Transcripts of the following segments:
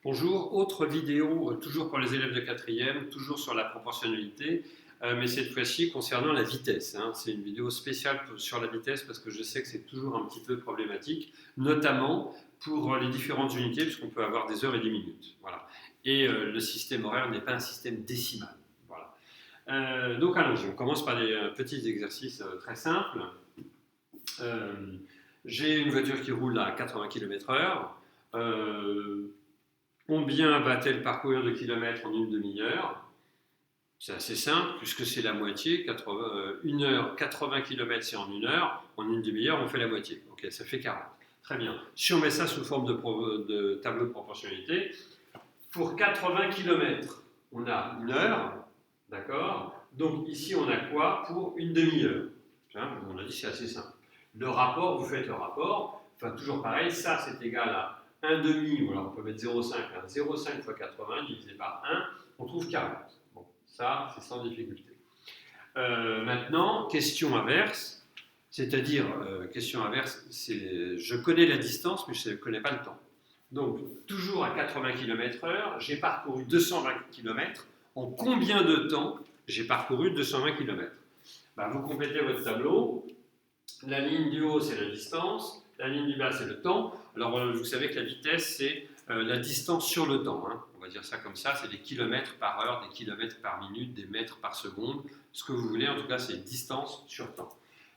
Bonjour, autre vidéo, toujours pour les élèves de quatrième, toujours sur la proportionnalité, mais cette fois-ci concernant la vitesse. C'est une vidéo spéciale sur la vitesse parce que je sais que c'est toujours un petit peu problématique, notamment pour les différentes unités, puisqu'on peut avoir des heures et des minutes. Voilà. Et le système horaire n'est pas un système décimal. Voilà. Donc allons-y, on commence par des petits exercices très simples. J'ai une voiture qui roule à 80 km/h. Combien va-t-elle parcourir de kilomètres en une demi-heure? C'est assez simple, puisque c'est la moitié. 1 heure, 80 km c'est en 1 heure. En une demi-heure, on fait la moitié. Ok, ça fait 40. Très bien. Si on met ça sous forme de tableau de proportionnalité, pour 80 km, on a 1 heure. D'accord? Donc ici, on a quoi pour une demi-heure? On a dit c'est assez simple. Le rapport, vous faites le rapport. Enfin, toujours pareil, ça c'est égal à 1 demi, ou alors on peut mettre 0,5, 0,5 fois 80 divisé par 1, on trouve 40. Bon, ça, c'est sans difficulté. Maintenant, question inverse, c'est-à-dire, question inverse, c'est je connais la distance, mais je ne connais pas le temps. Donc, toujours à 80 km/h, j'ai parcouru 220 km. En combien de temps j'ai parcouru 220 km? Vous complétez votre tableau. La ligne du haut, c'est la distance. La ligne du bas, c'est le temps. Alors, vous savez que la vitesse, c'est la distance sur le temps. On va dire ça comme ça. C'est des kilomètres par heure, des kilomètres par minute, des mètres par seconde. Ce que vous voulez, en tout cas, c'est distance sur temps.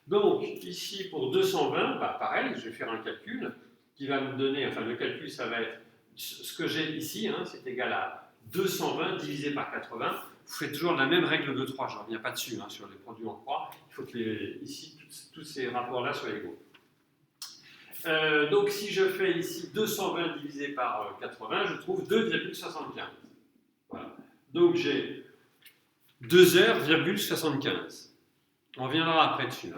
Donc, ici, pour 220, pareil, je vais faire un calcul qui va me donner, enfin, le calcul, ça va être ce que j'ai ici, c'est égal à 220 divisé par 80. Vous faites toujours la même règle de 3, je ne reviens pas dessus, sur les produits en croix. Il faut que ici, tous ces rapports-là soient égaux. Donc si je fais ici 220 divisé par 80, je trouve 2,75. Voilà. Donc j'ai 2h,75. On reviendra après dessus.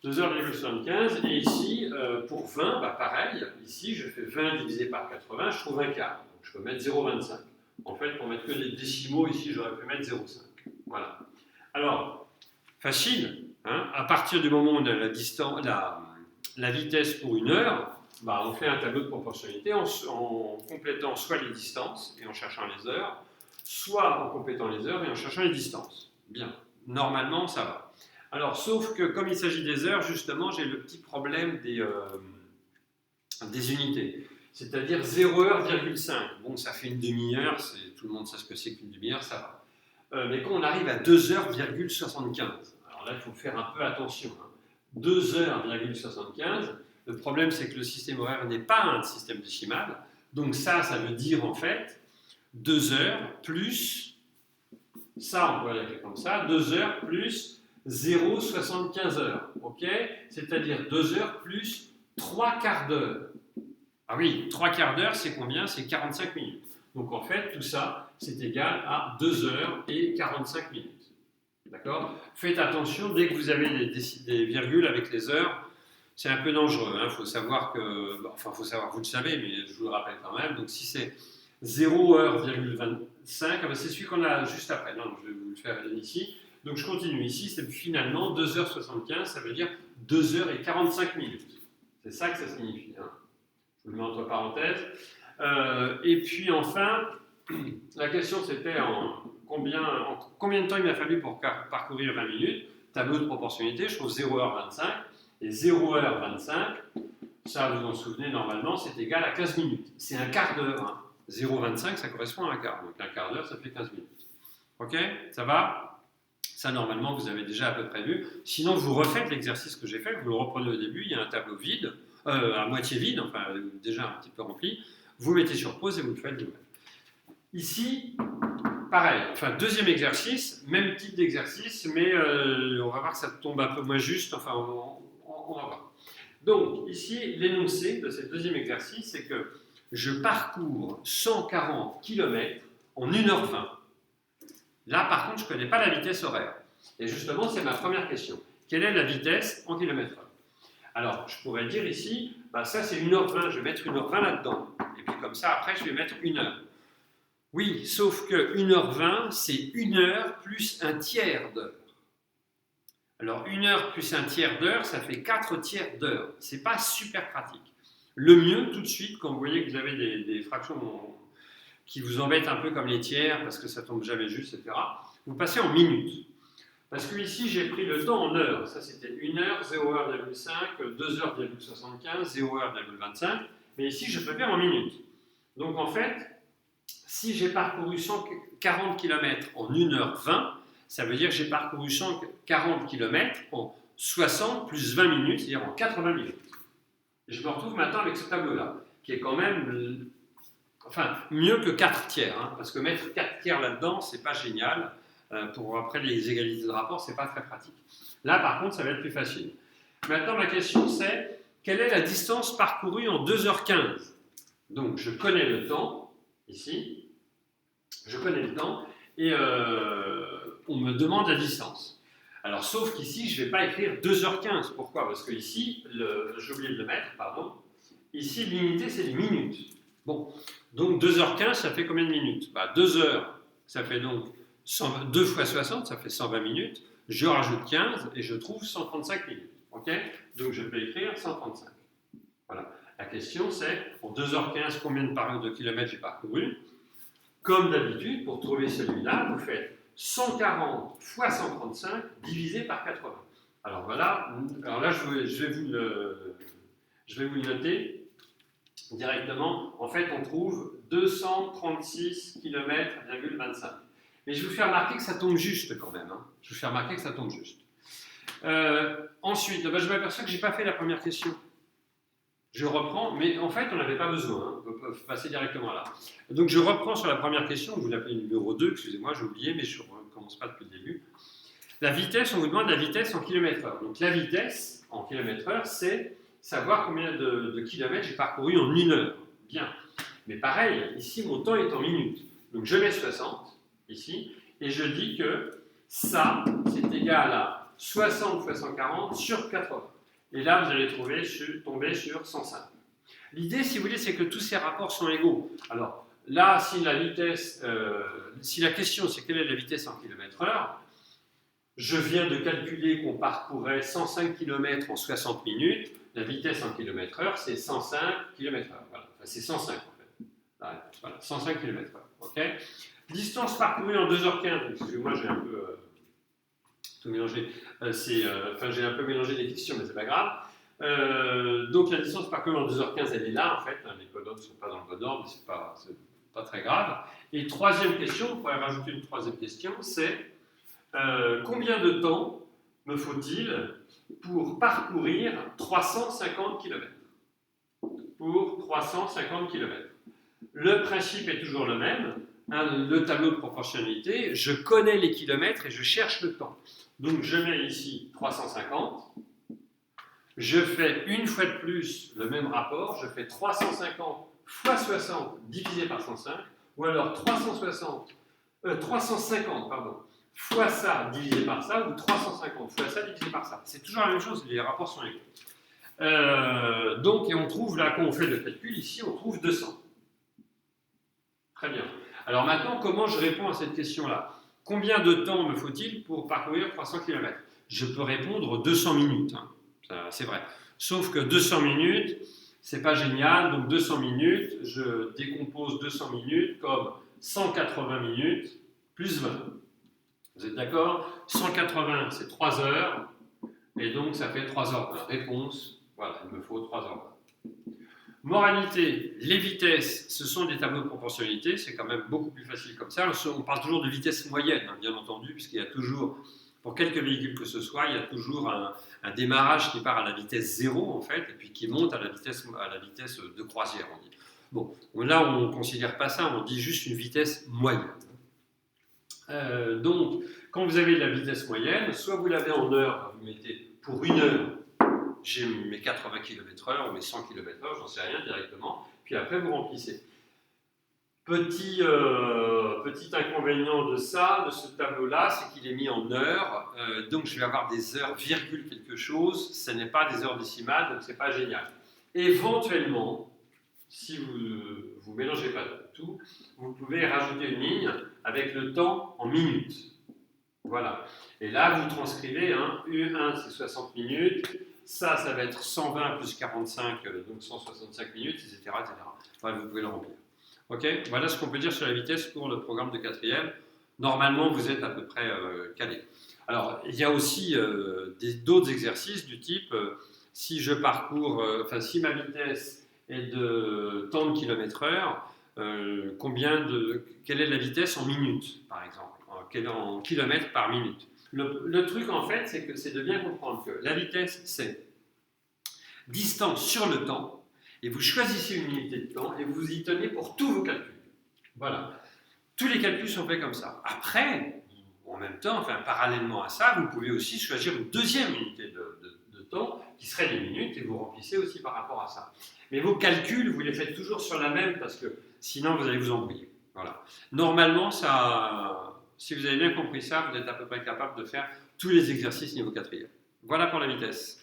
2h,75. Et ici, pour 20, pareil. Ici, je fais 20 divisé par 80, je trouve un quart. Donc je peux mettre 0,25. En fait, pour mettre que des décimaux, ici, j'aurais pu mettre 0,5. Voilà. Alors, facile. À partir du moment où on a la vitesse pour 1 heure, on fait un tableau de proportionnalité en complétant soit les distances et en cherchant les heures, soit en complétant les heures et en cherchant les distances. Bien, normalement ça va. Alors, sauf que comme il s'agit des heures, justement, j'ai le petit problème des unités. C'est-à-dire 0,5 heure. Bon, ça fait une demi-heure, tout le monde sait ce que c'est qu'une demi-heure, ça va. Mais quand on arrive à 2h,75, alors là, il faut faire un peu attention. 2h,75, le problème, c'est que le système horaire n'est pas un système décimal. Donc ça veut dire en fait 2 heures plus, ça on peut l'écrire comme ça, 2 heures plus 0,75 heures. Ok? C'est-à-dire 2 heures plus 3 quarts d'heure. Ah oui, 3 quarts d'heure, c'est combien? C'est 45 minutes. Donc en fait, tout ça, c'est égal à 2 heures et 45 minutes. D'accord? Faites attention, dès que vous avez des virgules avec les heures, c'est un peu dangereux. Il faut savoir que, faut savoir, vous le savez, mais je vous le rappelle quand même. Donc si c'est 0,25 heure, c'est celui qu'on a juste après. Non, je vais vous le faire ici. Donc je continue ici, c'est finalement 2h75, ça veut dire 2h45 minutes. C'est ça que ça signifie. Je vous le mets entre parenthèses. Et puis enfin, la question c'était en combien de temps il m'a fallu pour parcourir 20 minutes. Tableau de proportionnalité, je trouve 0h25. Et 0h25, ça vous en souvenez normalement, c'est égal à 15 minutes. C'est un quart d'heure. 0,25, ça correspond à un quart. Donc un quart d'heure, ça fait 15 minutes. Ok? Ça va? Ça, normalement, vous avez déjà à peu près vu. Sinon, vous refaites l'exercice que j'ai fait, vous le reprenez au début, il y a un tableau vide, à moitié vide, enfin déjà un petit peu rempli. Vous mettez sur pause et vous le faites vous-même. Ici, pareil, deuxième exercice, même type d'exercice, mais on va voir que ça tombe un peu moins juste, on va voir. Donc, ici, l'énoncé de ce deuxième exercice, c'est que je parcours 140 km en 1h20. Là, par contre, je ne connais pas la vitesse horaire. Et justement, c'est ma première question. Quelle est la vitesse en km/h? Alors, je pourrais dire ici, ça c'est 1h20, je vais mettre 1h20 là-dedans. Et puis comme ça, après, je vais mettre 1 heure. Oui, sauf que 1h20, c'est 1 heure plus un tiers d'heure. Alors, 1 heure plus un tiers d'heure, ça fait 4 tiers d'heure. Ce n'est pas super pratique. Le mieux, tout de suite, quand vous voyez que vous avez des fractions qui vous embêtent un peu comme les tiers, parce que ça tombe jamais juste, etc., vous passez en minutes. Parce que ici, j'ai pris le temps en heures. Ça, c'était 1 heure, 0 heure, 5, 2 heures, 75, 0 heure, 25. Mais ici, je peux faire en minutes. Donc, en fait, si j'ai parcouru 140 km en 1 heure 20, ça veut dire que j'ai parcouru 140 km en 60 plus 20 minutes, c'est-à-dire en 80 minutes. Et je me retrouve maintenant avec ce tableau-là, qui est quand même mieux que 4 tiers, hein, parce que mettre 4 tiers là-dedans, c'est pas génial. Pour après les égalités de rapport, c'est pas très pratique. Là, par contre, ça va être plus facile. Maintenant, ma question, c'est quelle est la distance parcourue en 2h15? Donc, je connais le temps, ici, je connais le temps, et on me demande la distance. Alors, sauf qu'ici, je ne vais pas écrire 2h15. Pourquoi? Parce que ici, j'ai oublié de le mettre, pardon. Ici, l'unité, c'est les minutes. Bon, donc 2h15, ça fait combien de minutes? 2 heures, ça fait donc 2 fois 60, ça fait 120 minutes. Je rajoute 15 et je trouve 135 minutes. Okay, donc je peux écrire 135. Voilà. La question c'est, en 2h15, combien de kilomètres j'ai parcouru? Comme d'habitude, pour trouver celui-là, vous faites 140 fois 135 divisé par 80. Alors voilà, alors là je vais vous le noter directement. En fait, on trouve 236 km,25. Mais je vous fais remarquer que ça tombe juste quand même. Hein. Je vous fais remarquer que ça tombe juste. Ensuite, je m'aperçois que je n'ai pas fait la première question. Je reprends, mais en fait, on n'avait pas besoin. Hein. On peut passer directement là. Donc, je reprends sur la première question. Vous l'appelez numéro 2, excusez-moi, j'ai oublié, mais je ne recommence pas depuis le début. La vitesse, on vous demande la vitesse en km/h. Donc, la vitesse en km/h, c'est savoir combien de kilomètres j'ai parcouru en 1 heure. Bien. Mais pareil, ici, mon temps est en minutes. Donc, je mets 60. Ici, et je dis que ça, c'est égal à 60 fois 140 sur 80. Et là, vous allez tomber sur 105. L'idée, si vous voulez, c'est que tous ces rapports sont égaux. Alors, là, si la question, c'est quelle est la vitesse en km/h, je viens de calculer qu'on parcourait 105 km en 60 minutes. La vitesse en km/h, c'est 105 km/h. Voilà. Enfin, c'est 105 en fait. Voilà, 105 km/h. OK ? Distance parcourue en 2h15, excusez-moi, j'ai un peu tout mélangé. J'ai un peu mélangé les questions, mais c'est pas grave. Donc la distance parcourue en 2h15, elle est là, en fait. Les codes ne sont pas dans le bon ordre, mais c'est pas très grave. Et troisième question, on pourrait rajouter une troisième question, c'est combien de temps me faut-il pour parcourir 350 km? Pour 350 km. Le principe est toujours le même. Le tableau de proportionnalité, je connais les kilomètres et je cherche le temps. Donc je mets ici 350, je fais une fois de plus le même rapport, je fais 350 fois 60 divisé par 105, ou alors 350 fois ça divisé par ça, ou 350 fois ça divisé par ça. C'est toujours la même chose, les rapports sont égaux. Et on trouve là, quand on fait le calcul, ici on trouve 200. Très bien. Alors maintenant, comment je réponds à cette question-là? Combien de temps me faut-il pour parcourir 300 km? Je peux répondre 200 minutes, hein. C'est vrai. Sauf que 200 minutes, c'est pas génial, donc 200 minutes, je décompose 200 minutes comme 180 minutes plus 20. Vous êtes d'accord? 180, c'est 3 heures, et donc ça fait 3 heures. Réponse, voilà, il me faut 3 heures. Moralité, les vitesses, ce sont des tableaux de proportionnalité, c'est quand même beaucoup plus facile comme ça. On parle toujours de vitesse moyenne, hein, bien entendu, puisqu'il y a toujours, pour quelques véhicules que ce soit, il y a toujours un démarrage qui part à la vitesse 0, en fait, et puis qui monte à la vitesse de croisière, on dit. Bon, là, on ne considère pas ça, on dit juste une vitesse moyenne. Donc, quand vous avez la vitesse moyenne, soit vous l'avez en heures, vous mettez pour 1 heure, j'ai mes 80 km/h ou mes 100 km/h, j'en sais rien directement, puis après vous remplissez. Petit inconvénient de ce tableau-là, c'est qu'il est mis en heures, donc je vais avoir des heures virgule quelque chose, ce n'est pas des heures décimales, donc c'est pas génial. Éventuellement, si vous ne mélangez pas tout, vous pouvez rajouter une ligne avec le temps en minutes. Voilà. Et là, vous transcrivez, U1 c'est 60 minutes, ça va être 120 plus 45, donc 165 minutes, etc. etc. Enfin, vous pouvez le remplir. Ok, voilà ce qu'on peut dire sur la vitesse pour le programme de quatrième. Normalement, vous êtes à peu près calé. Alors, il y a aussi d'autres exercices du type si je parcours, si ma vitesse est de tant de km/h, quelle est la vitesse en minutes, par exemple, en kilomètres par minute. Le truc, en fait, c'est de bien comprendre que la vitesse, c'est distance sur le temps, et vous choisissez une unité de temps et vous y tenez pour tous vos calculs. Voilà. Tous les calculs sont faits comme ça. Après, en même temps, parallèlement à ça, vous pouvez aussi choisir une deuxième unité de temps qui serait les minutes et vous remplissez aussi par rapport à ça. Mais vos calculs, vous les faites toujours sur la même parce que sinon vous allez vous embrouiller. Voilà. Normalement, si vous avez bien compris ça, vous êtes à peu près capable de faire tous les exercices niveau quatrième. Voilà pour la vitesse.